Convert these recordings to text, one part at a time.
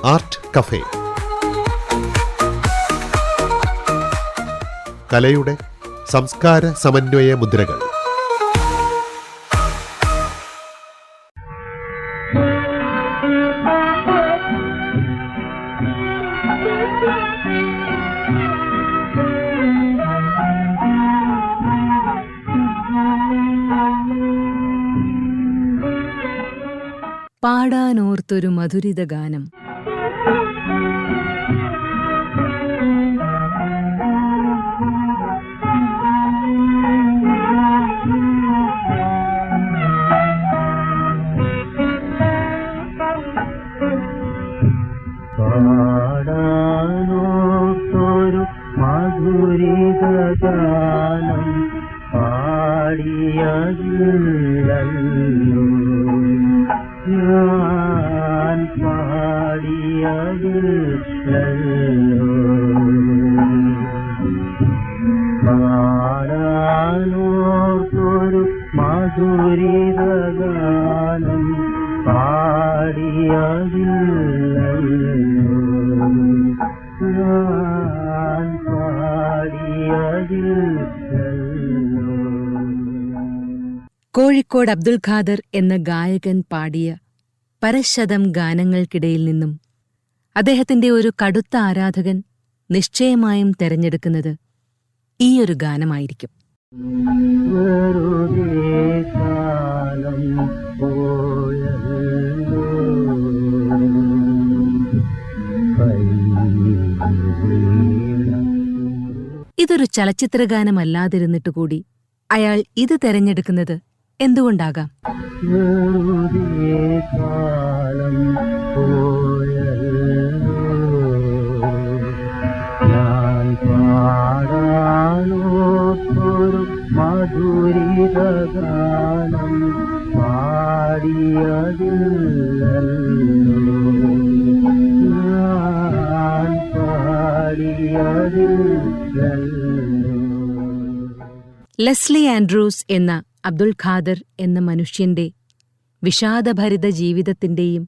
Art cafe. കലയുടെ സംസ്കാര സമന്വയ മുദ്രകൾ. പാടാനോർത്തൊരു മധുരിത ഗാനം. പാടാനോർത്തൊരു മധുരിത ഗാനം പാടിയതില്ലല്ലോ ഞാൻ പാടിയതില്ലല്ലോ. പാടാനോർത്തൊരു മധുരിത ഗാനം പാടിയതില്ലല്ലോ ഞാൻ പാടിയതില്ലല്ലോ. കോഴിക്കോട് അബ്ദുൽ ഖാദർ എന്ന ഗായകൻ പാടിയ പരശതം ഗാനങ്ങൾക്കിടയിൽ നിന്നും അദ്ദേഹത്തിന്റെ ഒരു കടുത്ത ആരാധകൻ നിശ്ചയമായും തെരഞ്ഞെടുക്കുന്നത് ഈയൊരു ഗാനമായിരിക്കും. വെറുതെ കാലം പോയല്ലോ ഇതൊരു ചലച്ചിത്രഗാനമല്ലാതിരുന്നിട്ടുകൂടി അയാൾ ഇത് തെരഞ്ഞെടുക്കുന്നത് എന്തുകൊണ്ടാകാം? വെറുതെ കാലം പോയല്ലോ ഞാൻ പാടാനോർത്തൊരു മധുരിത ഗാനം പാടിയതില്ലല്ലോ ഞാൻ പാടിയതില്ലല്ലോ. ലെസ്ലി ആൻഡ്രൂസ് എന്ന അബ്ദുൽ ഖാദർ എന്ന മനുഷ്യന്റെ വിഷാദഭരിത ജീവിതത്തിന്റെയും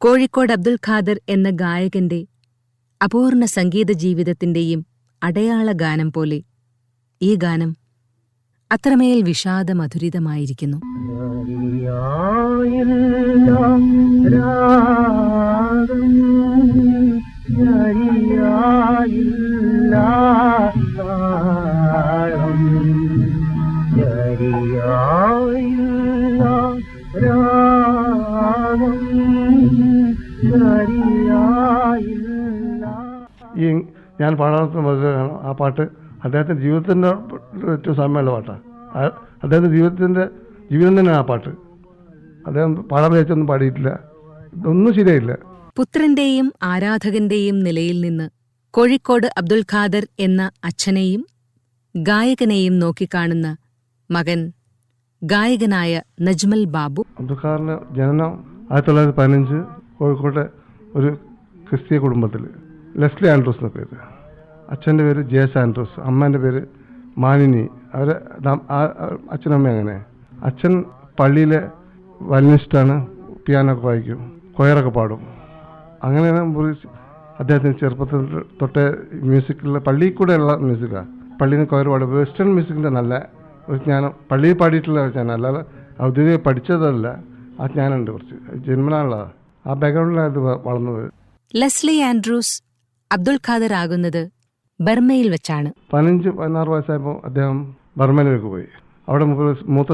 കോഴിക്കോട് അബ്ദുൽ ഖാദർ എന്ന ഗായകന്റെ അപൂർണ സംഗീത ജീവിതത്തിന്റെയും അടയാള ഗാനം പോലെ ഈ ഗാനം അത്രമേൽ വിഷാദമധുരിതമായിരിക്കുന്നു. ഈ ഞാൻ പാടാത്ത മധുരമാണ് ആ പാട്ട് അദ്ദേഹത്തിൻ്റെ ജീവിതത്തിൻ്റെ ഏറ്റവും സാമ്യമുള്ള പാട്ടാണ്. അദ്ദേഹത്തിൻ്റെ ജീവിതം തന്നെയാണ് ആ പാട്ട്. അദ്ദേഹം പാടാൻ വിചാരിച്ചൊന്നും പാടിയിട്ടില്ല, ഒന്നും ശരിയായില്ല. പുത്രന്റെയും ആരാധകന്റെയും നിലയിൽ നിന്ന് കോഴിക്കോട് അബ്ദുൽ ഖാദർ എന്ന അച്ഛനെയും ഗായകനെയും നോക്കിക്കാണുന്ന മകൻ ഗായകനായ നജ്മൽ ബാബു. അബ്ദുൽ ഖാദറിന്റെ ജനനം 1915 കോഴിക്കോട്ടെ ഒരു ക്രിസ്തീയ കുടുംബത്തിൽ. ലെസ്ലി ആൻഡ്രൂസ് എന്ന പേര്. അച്ഛൻ്റെ പേര് ജേസ് ആൻഡ്രൂസ്, അമ്മേൻ്റെ പേര് മാനിനി. അവർ അച്ഛനമ്മ അങ്ങനെ. അച്ഛൻ പള്ളിയിലെ വയലിനിസ്റ്റാണ്, പിയാനോ ഒക്കെ വായിക്കും, കൊയറൊക്കെ പാടും. അങ്ങനെയാണ് അദ്ദേഹത്തിന് ചെറുപ്പത്തിൽ തൊട്ടേ മ്യൂസിക്കിൽ പള്ളിയിൽ കൂടെയുള്ള മ്യൂസിക്കാണ്. പള്ളിയിൽ നിന്ന് കൊയർ പാടും. വെസ്റ്റേൺ മ്യൂസിക്കിൻ്റെ നല്ല ഒരു ജ്ഞാനം പള്ളിയിൽ പാടിയിട്ടുള്ള ജ്ഞാനം, അല്ലാതെ ഔദ്യോഗിക പഠിച്ചതല്ല. ആ ജ്ഞാനമുണ്ട്, കുറച്ച് ജന്മനാളുള്ളതാണ്. ആ ബാക്ക്ഗ്രൗണ്ടിലാണ് ഇത് വളർന്നത്. ലെസ്ലി ആൻഡ്രൂസ് അബ്ദുൽ ഖാദർ ആകുന്നത് ബർമയിൽ വെച്ചാണ്. 15-16 വയസ്സായപ്പോൾ അദ്ദേഹം ബർമയിലേക്ക് പോയി. അവിടെ മൂത്ത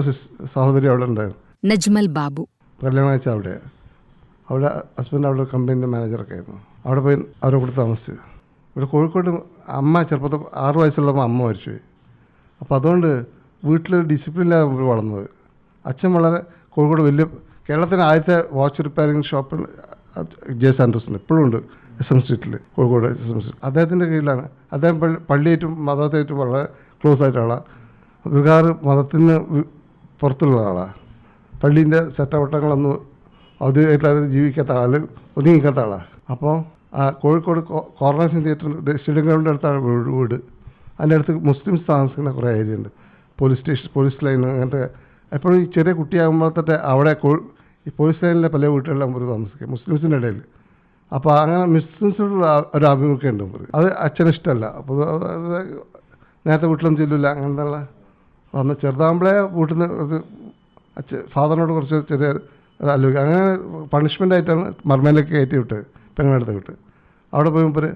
സഹോദരി അവിടെ ഉണ്ടായിരുന്നു, നജ്മൽ ബാബു. കല്യാണം കഴിച്ച അവിടെ ഹസ്ബൻഡ് അവിടെ കമ്പനീൻ്റെ മാനേജറൊക്കെ ആയിരുന്നു. അവിടെ പോയി അവരെ കൂടെ താമസിച്ചു. ഇവിടെ കോഴിക്കോട് അമ്മ ചെറുപ്പത്തിൽ 6 വയസ്സുള്ളപ്പോൾ അമ്മ മരിച്ചുപോയി. അപ്പോൾ അതുകൊണ്ട് വീട്ടിൽ ഡിസിപ്ലിനിലാണ് വളർന്നത്. അച്ഛൻ വളരെ കോഴിക്കോട് വലിയ കേരളത്തിൻ്റെ ആദ്യത്തെ വാച്ച് റിപ്പയറിംഗ് ഷോപ്പിൽ ജേസ് ആൻഡ്രൂസിന് ഇപ്പോഴും ഉണ്ട്, SM സ്ട്രീറ്റിൽ, കോഴിക്കോട് SM സ്ട്രീറ്റ്. അദ്ദേഹത്തിൻ്റെ കീഴിലാണ്. അദ്ദേഹം പള്ളിയായിട്ടും മതത്തായിട്ടും വളരെ ക്ലോസ് ആയിട്ടുള്ള ആളാണ്. വികാർ മതത്തിന് പുറത്തുള്ള ആളാണ്. പള്ളീൻ്റെ ചട്ടവട്ടങ്ങളൊന്നും ഔദ്യോഗികമായിട്ട് ജീവിക്കാത്ത ആൾ, ഒതുങ്ങിക്കാത്ത ആളാണ്. അപ്പോൾ കോഴിക്കോട് കോർണറേഷൻ തിയേറ്റർ സ്റ്റേഡിയം ഗ്രൗണ്ടിൻ്റെ അടുത്താണ് വീട്. അതിൻ്റെ അടുത്ത് മുസ്ലിംസ് താമസിക്കുന്ന കുറേ ഏരിയ ഉണ്ട്. പോലീസ് സ്റ്റേഷൻ, പോലീസ് ലൈൻ, അങ്ങനത്തെ. എപ്പോഴും ഈ ചെറിയ കുട്ടിയാകുമ്പോൾ തൊട്ട് അവിടെ ഈ പോലീസ് ലൈനിലെ പല വീട്ടുകളിലും അവർ താമസിക്കുക, മുസ്ലിംസിൻ്റെ ഇടയിൽ. അപ്പോൾ അങ്ങനെ മുസ്ലിംസിലുള്ള ഒരു ആഭിമുഖ്യം ഉണ്ട് മൂപ്പർക്ക്. അത് അച്ഛന് ഇഷ്ടമല്ല. അപ്പോൾ നേരത്തെ വീട്ടിലൊന്നും ചെല്ലില്ല. അങ്ങനെയുള്ള വന്ന് ചെറുതാകുമ്പോഴേ വീട്ടിൽ നിന്ന് ഒരു ഫാദറിനോട് കുറച്ച് ചെറിയ ആലോചിക്കുക. അങ്ങനെ പണിഷ്മെൻ്റായിട്ടാണ് മർമയിലേക്ക് കയറ്റി വിട്ടത്, പെങ്ങളെടുത്ത് വിട്ട്. അവിടെ പോയി മുമ്പ്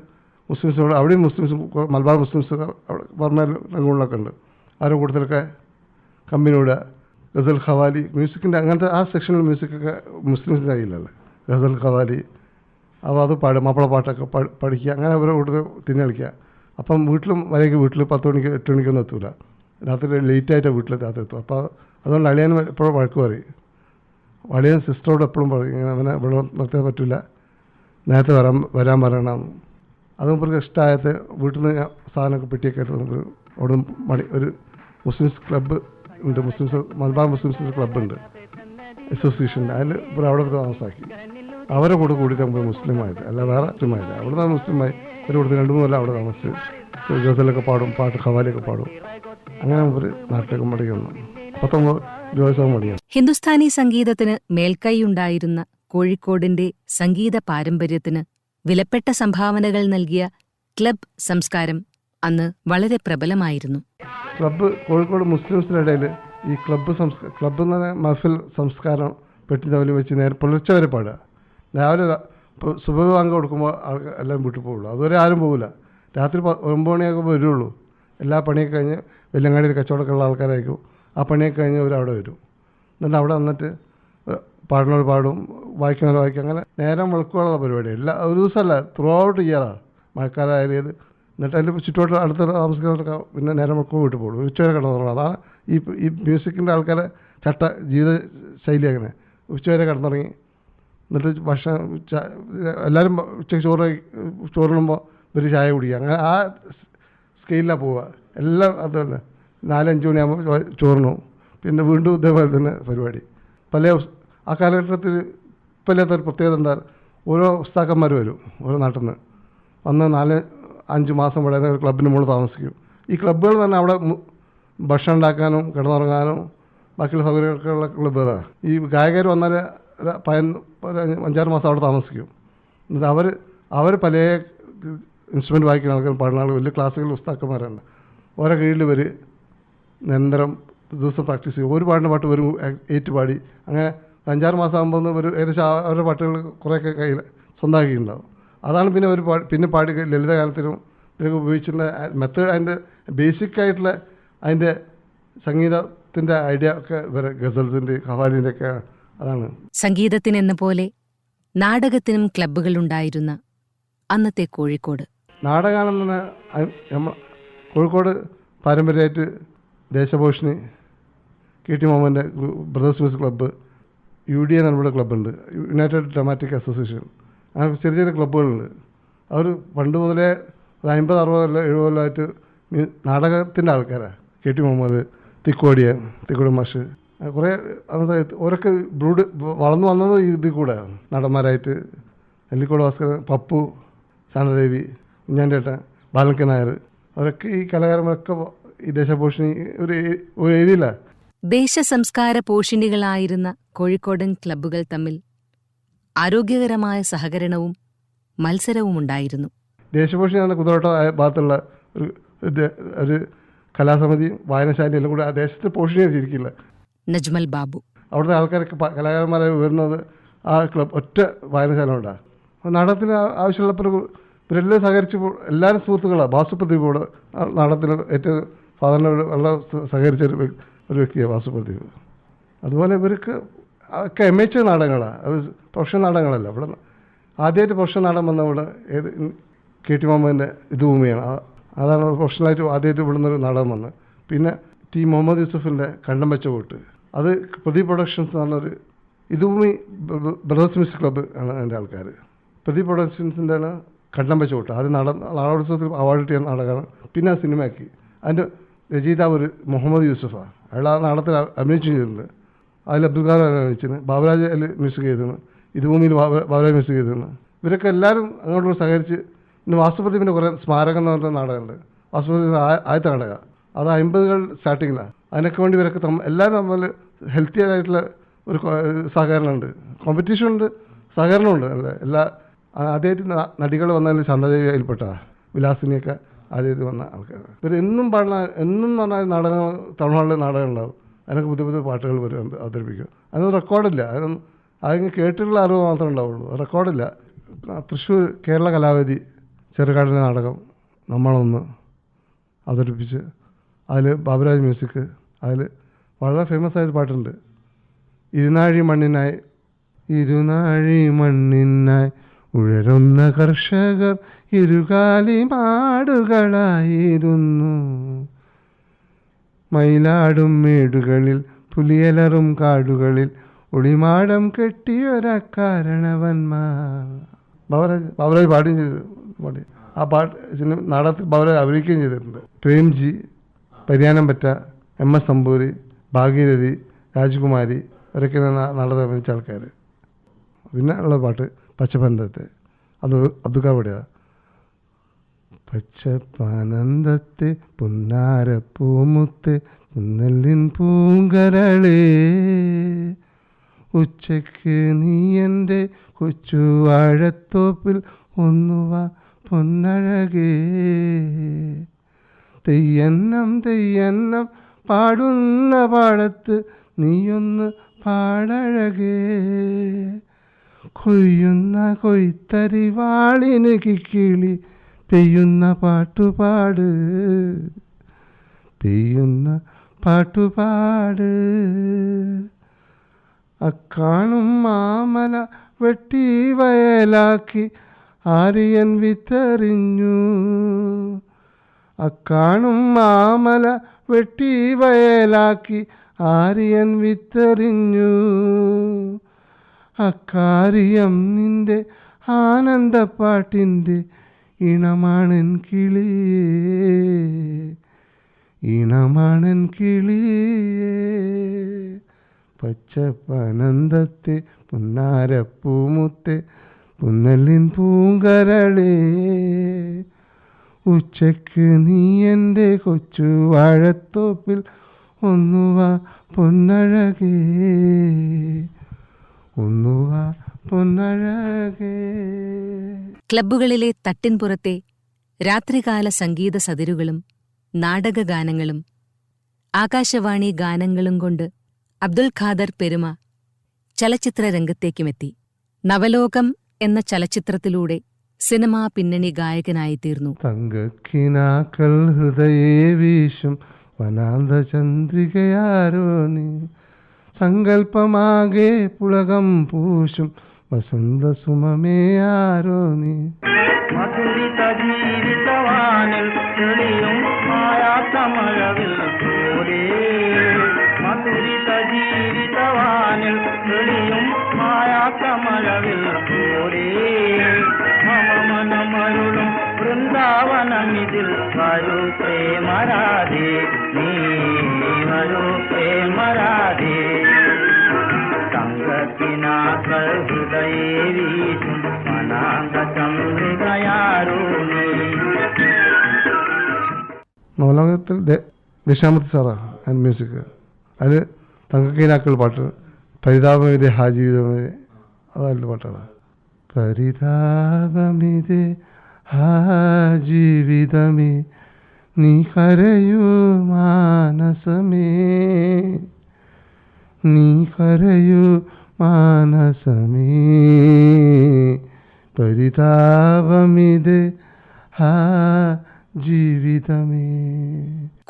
മുസ്ലിംസിനോട്, അവിടെയും മുസ്ലിംസ്, മലബാർ മുസ്ലിംസ് അവിടെ ബർമയിൽ രംഗങ്ങളിലൊക്കെ ഉണ്ട്. അവരുടെ കൂട്ടത്തിലൊക്കെ കമ്പനിയോട് ഗസൽ ഖവാലി, മ്യൂസിക്കിൻ്റെ അങ്ങനത്തെ ആ സെക്ഷനിൽ മ്യൂസിക്കൊക്കെ മുസ്ലിംസിൻ്റെ കയ്യിലല്ലേ, ഗസൽ ഖവാലി. അപ്പോൾ അത് പാടും, മാപ്പിള പാട്ടൊക്കെ പഠിക്കുക. അങ്ങനെ അവരെ കൂട്ടത്തിൽ തിരിഞ്ഞ് കളിക്കുക. അപ്പം വീട്ടിലും വരെയൊക്കെ വീട്ടിൽ 10 മണിക്ക് 8 മണിക്കൊന്നും എത്തൂല. രാത്രി ലേറ്റായിട്ടാണ് വീട്ടിൽ രാത്രി എത്തും. അപ്പോൾ അതുകൊണ്ട് അളിയൻ എപ്പോഴും വഴക്ക് പറയും. അളിയൻ സിസ്റ്ററോട് എപ്പോഴും പറയും, ഇങ്ങനെ അവനെ ഇവിടെ നിർത്താൻ പറ്റില്ല, നേരത്തെ വരാൻ പറയണം. അത് നമുക്ക് ഇഷ്ടമായത് വീട്ടിൽ നിന്ന് സാധനമൊക്കെ പെട്ടിയൊക്കെ ആയിട്ട് നമുക്ക് അവിടെ ഒരു മുസ്ലിംസ് ക്ലബ്ബ് ഉണ്ട്, മുസ്ലിംസ് മലബാർ മുസ്ലിംസ് ക്ലബ്ബുണ്ട് അസോസിയേഷൻ്റെ. അതിൽ ഇവിടെ അവിടെ താമസാക്കി. അവരെ കൂടെ കൂടിയിട്ട് നമുക്ക് മുസ്ലിമായത്, അല്ല വേറെ മുസ്ലിമായത്. അവിടെ നിന്നാണ് മുസ്ലിമായി. ഒരു കൂടുതൽ 2-3 കൊല്ലം അവിടെ താമസിച്ച് ഗസലൊക്കെ പാടും, പാട്ട് ഖവാലിയൊക്കെ പാടും. അങ്ങനെ ഒരു നാട്ടിലേക്ക് മടങ്ങി വന്നു. 19 ദിവസം മടിയാണ്. ഹിന്ദുസ്ഥാനി സംഗീതത്തിന് മേൽക്കൈയുണ്ടായിരുന്ന കോഴിക്കോടിന്റെ സംഗീത പാരമ്പര്യത്തിന് വിലപ്പെട്ട സംഭാവനകൾ നൽകിയ ക്ലബ് സംസ്കാരം അന്ന് വളരെ പ്രബലമായിരുന്നു. ക്ലബ്ബ് കോഴിക്കോട് മുസ്ലിംസിൻ്റെ ഇടയിൽ ഈ ക്ലബ്ബ് എന്ന് പറഞ്ഞാൽ മഹഫിൽ സംസ്കാരം പെട്ടി തവലി വെച്ച് നേരെ പുലർച്ചെ വരെ പാടുക. രാവിലെ ഇപ്പോൾ സുബഹ് ബാങ്ക് കൊടുക്കുമ്പോൾ എല്ലാം വീട്ടിൽ പോകുള്ളൂ. അതുവരെ ആരും പോകില്ല. രാത്രി 9 മണിയാകുമ്പോൾ വരുള്ളൂ. എല്ലാ പണിയൊക്കെ കഴിഞ്ഞ് വെല്ലങ്ങാടിയിൽ കച്ചവടമൊക്കെയുള്ള ആൾക്കാരായിരിക്കും. ആ പണിയൊക്കെ കഴിഞ്ഞ് അവരവിടെ വരും. എന്നിട്ട് അവിടെ വന്നിട്ട് പാടുന്നവർ പാടും, വായിക്കുന്നവർ വായിക്കും. അങ്ങനെ നേരം വെളുക്കുള്ള പരിപാടി. ഒരു ദിവസമല്ല, ത്രൂ ഔട്ട് ഇയറാണ്. മഴക്കാലമായത്. എന്നിട്ട് അതിൽ ചുറ്റോട്ട് അടുത്ത താമസിക്കുന്നവർക്ക് പിന്നെ നേരം വെളുക്കുമ്പോൾ വീട്ടിൽ പോകും. ഉച്ചവരെ കിടന്നുറങ്ങണം. അതാണ് ഈ മ്യൂസിക്കിൻ്റെ ആൾക്കാരെ ജീവിത ശൈലി. അങ്ങനെ ഉച്ചവരെ കിടന്നുറങ്ങി. എന്നിട്ട് ഭക്ഷണം എല്ലാവരും ഉച്ചയ്ക്ക് ചോറിനുമ്പോൾ ഒരു ചായ കുടിക്കുക. അങ്ങനെ ആ സ്കെയിലാണ് പോവുക. എല്ലാം അതുതന്നെ. 4-5 മണിയാകുമ്പോൾ ചോറിനും പിന്നെ വീണ്ടും ഇതേപോലെ തന്നെ പരിപാടി. ആ കാലഘട്ടത്തിൽ ഇപ്പം ഇല്ലാത്തൊരു പ്രത്യേകത എന്താ, ഓരോ ഉസ്താക്കന്മാർ വരും ഓരോ നാട്ടിൽ നിന്ന്. വന്ന് 4-5 മാസം ഇവിടെ ഒരു ക്ലബിന് മുകളിൽ താമസിക്കും. ഈ ക്ലബ്ബുകൾ തന്നെ അവിടെ ഭക്ഷണം ഉണ്ടാക്കാനും കിടന്നുറങ്ങാനും ബാക്കിയുള്ള സൗകര്യങ്ങൾക്കുള്ള ക്ലബ്ബുകളാണ്. ഈ ഗായകർ വന്നാൽ 5-6 മാസം അവിടെ താമസിക്കും. എന്നിട്ട് അവർ പല ഇൻസ്ട്രുമെൻറ്റ് വായിക്കുന്ന ആൾക്കാരും പാടുന്ന ആൾ വലിയ ക്ലാസിക്കൽ ഉസ്താക്കന്മാരാണ്. ഓരോ കീഴിൽ വരും നിരന്തരം ദിവസം പ്രാക്ടീസ് ചെയ്യും. ഒരു പാടിൻ്റെ പാട്ട് വരും ഏറ്റുപാടി. അങ്ങനെ 5-6 മാസം ആകുമ്പോൾ ഒരു ഏകദേശം അവരുടെ പാട്ടുകൾ കുറേയൊക്കെ കയ്യിൽ സ്വന്തമാക്കിയിട്ടുണ്ടാവും. അതാണ് പിന്നെ ഒരു പിന്നെ പാടി ലളിതഗാനത്തിനും ഇതിനൊക്കെ ഉപയോഗിച്ചിട്ടുള്ള മെത്തേഡ്. അതിൻ്റെ ബേസിക്കായിട്ടുള്ള അതിൻ്റെ സംഗീതത്തിൻ്റെ ഐഡിയ ഒക്കെ വേറെ ഗസൽസിൻ്റെ ഖവാലിൻ്റെ ഒക്കെ അതാണ്. സംഗീതത്തിനെന്ന പോലെ നാടകത്തിനും ക്ലബ്ബുകളുണ്ടായിരുന്ന അന്നത്തെ കോഴിക്കോട്. നാടകഗാനം തന്നെ കോഴിക്കോട് പാരമ്പര്യമായിട്ട് ദേശഭൂഷണി, KT മുഹമ്മദിൻ്റെ ബ്രദേഴ്സ് മ്യൂസിക് ക്ലബ്ബ്, UDA നമ്മുടെ ക്ലബ്ബുണ്ട്, യുണൈറ്റഡ് ഡ്രാമാറ്റിക് അസോസിയേഷൻ. അങ്ങനെ ചെറിയ ചെറിയ ക്ലബ്ബുകളുണ്ട്. അവർ പണ്ട് മുതലേ 50-60 കൊല്ലം 70 കൊല്ലമായിട്ട് നാടകത്തിൻ്റെ ആൾക്കാരാണ്. KT മുഹമ്മദ്, തിക്കോടി മാഷ്, കുറേ ഓരൊക്കെ വളർന്നു വന്നത് ഇതിൽ കൂടെ നടന്മാരായിട്ട്. നെല്ലിക്കോട് ഭാസ്കരൻ, പപ്പു, ശാന്തദേവി, കുഞ്ഞാൻ്റേട്ടൻ, ബാലൻ നായർ, അവരൊക്കെ ഈ കലാകാരന്മാരൊക്കെ ഈ ദേശഭൂഷണി ഒരു ഏരിയയിലാണ്. ദേശസംസ്കാര പോഷിണികളായിരുന്ന കോഴിക്കോടൻ ക്ലബ്ബുകൾ തമ്മിൽ ആരോഗ്യകരമായ സഹകരണവും മത്സരവുമുണ്ടായിരുന്നു. ദേശഭൂഷണി എന്ന കുതിരോട്ട ഭാഗത്തുള്ള ഒരു കലാസമിതി, വായനശാല എല്ലാം കൂടി ആ ദേശത്തെ പോഷിണിയായിരിക്കില്ല. നജ്മൽ ബാബു. അവിടുത്തെ ആൾക്കാരൊക്കെ കലാകാരന്മാരെ വരുന്നത് ആ ക്ലബ് ഒറ്റ വായനശാല ഉണ്ടാകും. നാടകത്തിന് ആവശ്യമുള്ളപ്പോൾ ഇവരെല്ലാം സഹകരിച്ച് എല്ലാവരും സുഹൃത്തുക്കളാണ്. വാസുപ്രദീപോട് നാടകത്തിന് ഏറ്റവും സാധാരണ വളരെ സഹകരിച്ചൊരു വ്യക്തിയാണ് വാസുപ്രദീപ്. അതുപോലെ ഇവർക്ക് ഒക്കെ എമേച്ചർ നാടകങ്ങളാണ്, അത് പ്രൊഫഷണൽ നാടകങ്ങളല്ല. ഇവിടെ ആദ്യമായിട്ട് പ്രൊഫഷണൽ നാടകം വന്ന ഇവിടെ KT മുഹമ്മദിൻ്റെ ഇത് ഭൂമിയാണ്. അതാണ് പ്രൊഫഷണലായിട്ട് ആദ്യമായിട്ട് ഇവിടുന്നൊരു നാടകം വന്നത്. പിന്നെ T മുഹമ്മദ് യൂസഫിൻ്റെ കണ്ടം വെച്ച കൂട്ട്, അത് പ്രദീപ് പ്രൊഡക്ഷൻസ് എന്ന് പറഞ്ഞൊരു ഇതുഭൂമി ബ്രദേഴ്സ് മ്യൂസിക് ക്ലബ്ബ് ആണ് അതിൻ്റെ ആൾക്കാർ. പ്രദീപ് പ്രൊഡക്ഷൻസിൻ്റെ ആണ് കണ്ടം വെച്ച കൂട്ട്. അത് നാടകോത്സവത്തിൽ അവാർഡ് കിട്ടിയ നാടകമാണ്. പിന്നെ ആ സിനിമയാക്കി. അതിൻ്റെ രചയിതാവ് ഒരു മുഹമ്മദ് യൂസഫാണ്. അയാൾ ആ നാടകത്തിൽ അഭിനയിച്ചു ചെയ്തിട്ടുണ്ട്. അതിൽ അബ്ദുൽ ഖാദർ അഭിനയിച്ചിന്, ബാബുരാജ് അതിൽ മ്യൂസിക് ചെയ്തിരുന്നു, ഇതുഭൂമിയിൽ ബാബുരാജ് മ്യൂസിക് ചെയ്തിരുന്നു. ഇവരൊക്കെ എല്ലാവരും അങ്ങോട്ട് സഹകരിച്ച്. പിന്നെ വാസുപ്രദീപിൻ്റെ കുറേ സ്മാരകം എന്ന് പറഞ്ഞ നാടകമുണ്ട്. വാസുപ്രദീപിൻ്റെ ആദ്യത്തെ നാടകം അത് 50-കൾ സ്റ്റാർട്ടിങ്ങിലാണ്. അതിനൊക്കെ വേണ്ടി ഇവരൊക്കെ എല്ലാവരും തമ്മിൽ ഹെൽത്തി ആയിട്ടുള്ള ഒരു സഹകരണമുണ്ട്. കോമ്പറ്റീഷൻ ഉണ്ട്, സഹകരണമുണ്ട്. എല്ലാ ആദ്യമായിട്ട് നടികൾ വന്നതിൽ ശാന്തദേവിയിൽപ്പെട്ടതാണ്. വിലാസിനിയൊക്കെ ആദ്യമായിട്ട് വന്ന ആൾക്കാർ. ഇവർ എന്നും പാടുന്ന എന്നും എന്ന് പറഞ്ഞാൽ നാടകം, ടൗൺ ഹാളിൽ നാടകം ഉണ്ടാവും. അതിനൊക്കെ പുതിയ പുതിയ പാട്ടുകൾ വരും അവതരിപ്പിക്കും. അതിനൊന്നും റെക്കോർഡില്ല. അതിന് കേട്ടിട്ടുള്ള അറിവ് മാത്രമേ ഉണ്ടാവുള്ളൂ, റെക്കോർഡില്ല. തൃശ്ശൂർ കേരള കലാവേദി ചെറുകാടിൻ്റെ നാടകം നമ്മളൊന്ന് അവതരിപ്പിച്ച് അതിൽ ബാബുരാജ് മ്യൂസിക്, അതിൽ വളരെ ഫേമസ് ആയ പാട്ടുണ്ട്, ഇരുനാഴി മണ്ണിനായി. ഇരുനാഴി മണ്ണിനായി ഉഴരുന്ന കർഷകർ ഇരുകാലി മാടുകളായിരുന്നു. മയിലാടും മേടുകളിൽ പുലിയലറും കാടുകളിൽ ഒളിമാടം കെട്ടിയൊരക്കാരണവന്മാർ. ബാബുരാജ് പാടുകയും ചെയ്തു. ആ പാട്ട് നാടകത്തിൽ ബാബുരാജ് അഭിനയിക്കുകയും ചെയ്തിട്ടുണ്ട്. പ്രേംജി, പരിയാനം പറ്റ, MS നമ്പൂരി, ഭാഗീരഥി, രാജ്കുമാരി ഇവരൊക്കെ നാടകം അഭിനയിച്ച ആൾക്കാർ. പിന്നെ ഉള്ള പാട്ട് പച്ചപ്പനന്തത്തെ, അത് അബ്ദുക്കാവിടെയാ. പച്ചപ്പനന്തത്തെ പുന്നാരപ്പൂമുത്തെ പുന്നല്ലിൻ പൂങ്കരളേ, ഉച്ചയ്ക്ക് നീ എൻ്റെ കൊച്ചു വാഴത്തോപ്പിൽ ഒന്നുവാ പൊന്നഴകേ. തെയ്യന്നം തെയ്യന്നം പാടുന്ന പാടത്ത് നീയൊന്ന് പാടഴകേ. കൊയ്യുന്ന കൊയ്ത്തരി വാളിന് കിക്കിളി പെയ്യുന്ന പാട്ടുപാട്, പെയ്യുന്ന പാട്ടുപാട്. അക്കാണും മാമല വെട്ടി വയലാക്കി ആര്യൻ വിത്തെറിഞ്ഞു. അക്കാണും മാമല വെട്ടി വയലാക്കി ആര്യൻ വിത്തെറിഞ്ഞു. അക്കാര്യം നിന്റെ ആനന്ദപ്പാട്ടിൻ്റെ ഇണമാണൻ കിളിയേ, ഇണമാണൻ കിളിയേ. പച്ചപ്പനന്തത്തെ പുന്നാരപ്പൂമുത്തെ പുന്നല്ലിൻ പൂങ്കരളേ, ഉച്ചയ്ക്ക് നീ എൻ്റെ കൊച്ചു വാഴത്തോപ്പിൽ ഒന്നുവാ പൊന്നഴകേ, ഒന്നുവാ പൊന്നഴകേ. ക്ലബ്ബുകളിലെ തട്ടിൻപുറത്തെ രാത്രികാല സംഗീത സതിരുകളും നാടകഗാനങ്ങളും ആകാശവാണി ഗാനങ്ങളും കൊണ്ട് അബ്ദുൽ ഖാദർ പെരുമ ചലച്ചിത്ര രംഗത്തേക്കുമെത്തി. നവലോകം എന്ന ചലച്ചിത്രത്തിലൂടെ സിനിമാ പിന്നണി ഗായകനായിത്തീർന്നു. തങ്കക്കിനാക്കൾ ഹൃദയേ വീശും വനാന്ത ചന്ദ്രികയാരോ നീ, സങ്കൽപ്പമാകെ പുളകം പൂശും വസന്ത സുമമേയാരോ നീ. മധുരിത ജീവിതവാനിൽ തെളിയും മായാത്തമഴവിൽ പോലെ, മധുരിത ജീവിതവാനിൽ തെളിയും മായാത്തമഴവിൽ പോലെ. മമ മനമരുളും വൃന്ദാവനമിതിൽ വരൂ പ്രേമരാധേ, നീ വരൂ പ്രേമരാധേ. തങ്കത്തിനാക്കൾ ഹൃദയേ വീശും മനാന്ത ചന്ദ്രികയാരോ നീ. നവലോകത്തിൽ ദശാമൂർത്തി സാറാണ് ആൻഡ് മ്യൂസിക്. അതിൽ തങ്കക്കിനാക്കൾ പാട്ട്, പരിതാപമിതേ ഹാ ജീവിതമേ, അതതിൻ്റെ പാട്ടാണ്. പരിതാപമിതേ ഹാ ജീവിതമേ, നീ കരയൂ മാനസമേ, നീ കരയൂ മാനസമേ. പരിതാപമിതേ ഹാ ജീവിതമേ.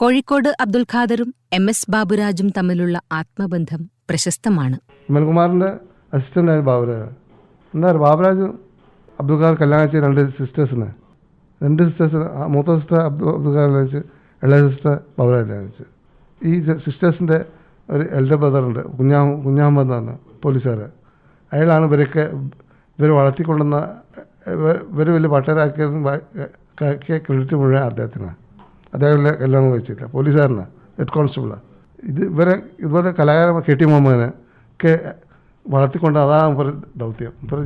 കോഴിക്കോട് അബ്ദുൽ ഖാദറും MS ബാബുരാജും തമ്മിലുള്ള ആത്മബന്ധം പ്രശസ്തമാണ്. വിമൽകുമാറിൻ്റെ അസിസ്റ്റൻ്റായ ബാബുരാജ്. എന്താ പറയുക, ബാബുരാജ് അബ്ദുൽ ഖാദർ കല്യാണം ചെയ്ത രണ്ട് സിസ്റ്റേഴ്സിന്, മൂത്ത സിസ്റ്റർ അബ്ദുൽ ഖാദർ വെച്ച്, ഇളയ സിസ്റ്റർ ബാബുരാജ് വെച്ച്. ഈ സിസ്റ്റേഴ്സിൻ്റെ ഒരു എൽഡർ ബ്രദറുണ്ട്, കുഞ്ഞാമ്പെന്ന് പറഞ്ഞ പോലീസുകാർ. അയാളാണ് ഇവർ വളർത്തിക്കൊണ്ടുവന്ന, ഇവർ വലിയ പട്ടരാക്കിയതും ക്രെഡിറ്റ് മുഴുവൻ അദ്ദേഹത്തിനാണ്. അദ്ദേഹം കല്യാണം കഴിച്ചില്ല, പോലീസുകാരനാണ്, ഹെഡ് കോൺസ്റ്റബിളാണ്. ഇതുപോലെ കലാകാരൻ KT മുഹമ്മദിനെ ഒക്കെ വളർത്തിക്കൊണ്ട് അതാണ് ഒരു ദൗത്യം. ഇപ്പോൾ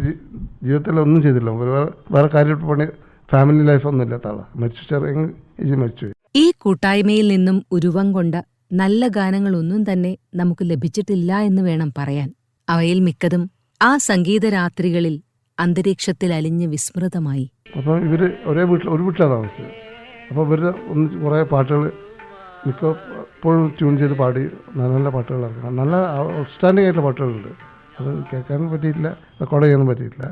ജീവിതത്തിൽ ഒന്നും ചെയ്തില്ല, വേറെ കാര്യം പണി, ഫാമിലി ലൈഫൊന്നും ഇല്ലാത്ത ആളാണ്. മരിച്ചു. ഈ കൂട്ടായ്മയിൽ നിന്നും ഉരുവം കൊണ്ട നല്ല ഗാനങ്ങളൊന്നും തന്നെ നമുക്ക് ലഭിച്ചിട്ടില്ല എന്ന് വേണം പറയാൻ. അവയിൽ മിക്കതും ആ സംഗീതരാത്രികളിൽ അന്തരീക്ഷത്തിൽ അലിഞ്ഞ് വിസ്മൃതമായി. അപ്പം ഇവർ ഒരു വീട്ടിലാണ് താമസിച്ചത്. അപ്പോൾ ഇവരുടെ കുറേ പാട്ടുകൾ മിക്കപ്പോഴും ട്യൂൺ ചെയ്ത് പാടി നല്ല നല്ല പാട്ടുകൾ ഇറക്കണം. നല്ല ഔട്ട്സ്റ്റാൻഡിംഗ് ആയിട്ടുള്ള പാട്ടുകളുണ്ട്. അത് കേൾക്കാനും പറ്റിയിട്ടില്ല, റെക്കോർഡ് ചെയ്യാനും പറ്റിയിട്ടില്ല.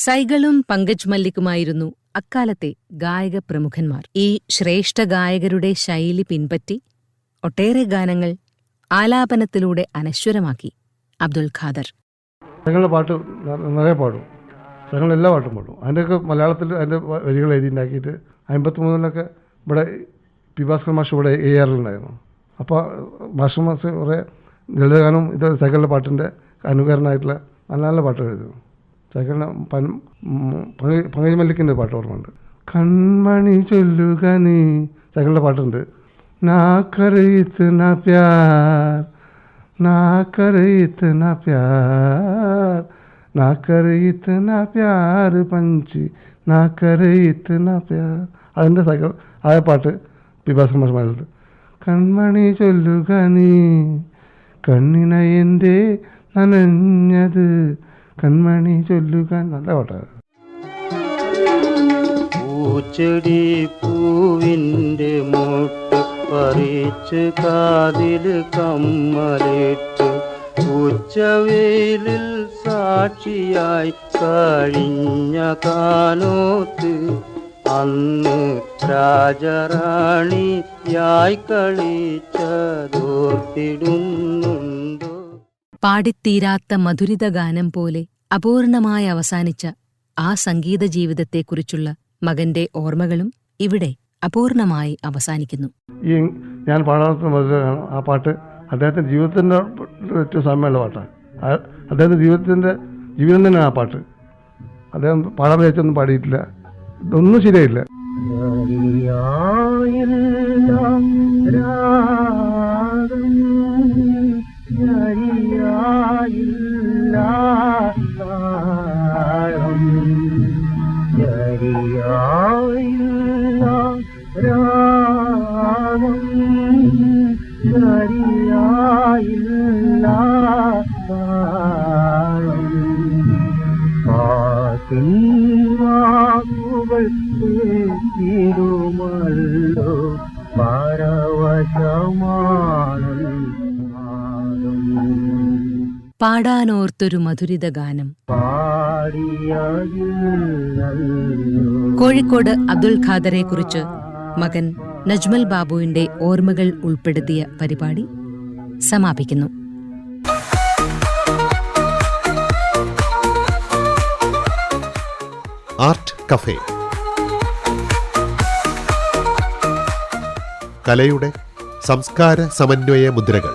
സൈഗളും പങ്കജ് മല്ലിക്കുമായിരുന്നു അക്കാലത്തെ ഗായക പ്രമുഖന്മാർ. ഈ ശ്രേഷ്ഠ ഗായകരുടെ ശൈലി പിൻപറ്റി ഒട്ടേറെ ഗാനങ്ങൾ ആലാപനത്തിലൂടെ അനശ്വരമാക്കി അബ്ദുൽ ഖാദർ. ഞങ്ങളുടെ പാട്ട് നിറയെ പാടും, ഞങ്ങൾ എല്ലാ പാട്ടും പാടും. അതിൻ്റെയൊക്കെ മലയാളത്തിൽ അതിൻ്റെ വരികൾ എഴുതിണ്ടാക്കിയിട്ട് 53 ഇവിടെ പി ഭാസ്കർ മാഷ് ഇവിടെ AR ഉണ്ടായിരുന്നു. അപ്പോൾ ഭാസ്കർ മാഷ് കുറേ ലളിതഗാനം ഇത് സൈക്കിളിൻ്റെ പാട്ടിൻ്റെ അനുകരണമായിട്ടുള്ള നല്ല നല്ല പാട്ടുകൾ എഴുതുന്നു. സൈക്കിളിന് പങ്കജ് മല്ലിക്കിൻ്റെ പാട്ട് ഓർമ്മയുണ്ട്. കൺമണി ചൊല്ലുക നീ, സൈക്കിളിൻ്റെ പാട്ടുണ്ട്. നാ കരയിത്ന പ്യാർ, നാ കരയിത്ന പ്യാർ, നാ കരയിത്ന പ്യാർ പഞ്ചി, നാ കരയിത്ന പ്യാർ. അതിൻ്റെ സൈക്കിൾ ആയ പാട്ട് പി ഭാസ്കർ മാഷ്. കൺമണി ചൊല്ലുക നീ, കണ്ണിനയൻ്റെ നനഞ്ഞത്, കൺമണി ചൊല്ലുക. നല്ല പാട്ടാണ്. പൂച്ചെടി പൂവിൻ്റെ മുട്ട് പറിച്ച് കാതിൽ കമ്മലിട്ട് ഉച്ചവേലിൽ സാക്ഷിയായി കഴിഞ്ഞ കാനോത്ത് അന്ന് രാജറാണിയായി കളിച്ചതോർത്തിടുന്നുണ്ടോ? പാടിത്തീരാത്ത മധുരിത ഗാനം പോലെ അപൂർണമായി അവസാനിച്ച ആ സംഗീത ജീവിതത്തെക്കുറിച്ചുള്ള മകന്റെ ഓർമ്മകളും ഇവിടെ അപൂർണമായി അവസാനിക്കുന്നു. ഈ ഞാൻ പാടാത്ത മധുരമാണ് ആ പാട്ട് അദ്ദേഹത്തിൻ്റെ ജീവിതത്തിൻ്റെ ഏറ്റവും സാമ്യമുള്ള പാട്ടാണ്. അദ്ദേഹത്തിൻ്റെ ജീവിതം തന്നെ ആ പാട്ട്. അദ്ദേഹം പാടാൻ വെച്ചൊന്നും പാടിയിട്ടില്ല, ഒന്നും ശരിയായില്ല. പാടാനോർത്തൊരു മധുരിത ഗാനം. കോഴിക്കോട് അബ്ദുൽ ഖാദറെക്കുറിച്ച് മകൻ നജ്മൽ ബാബുവിന്റെ ഓർമ്മകൾ ഉൾപ്പെടുത്തിയ പരിപാടി സമാപിക്കുന്നു. ആർട്ട് കഫേ, കലയുടെ സംസ്കാര സമന്വയ മുദ്രകൾ.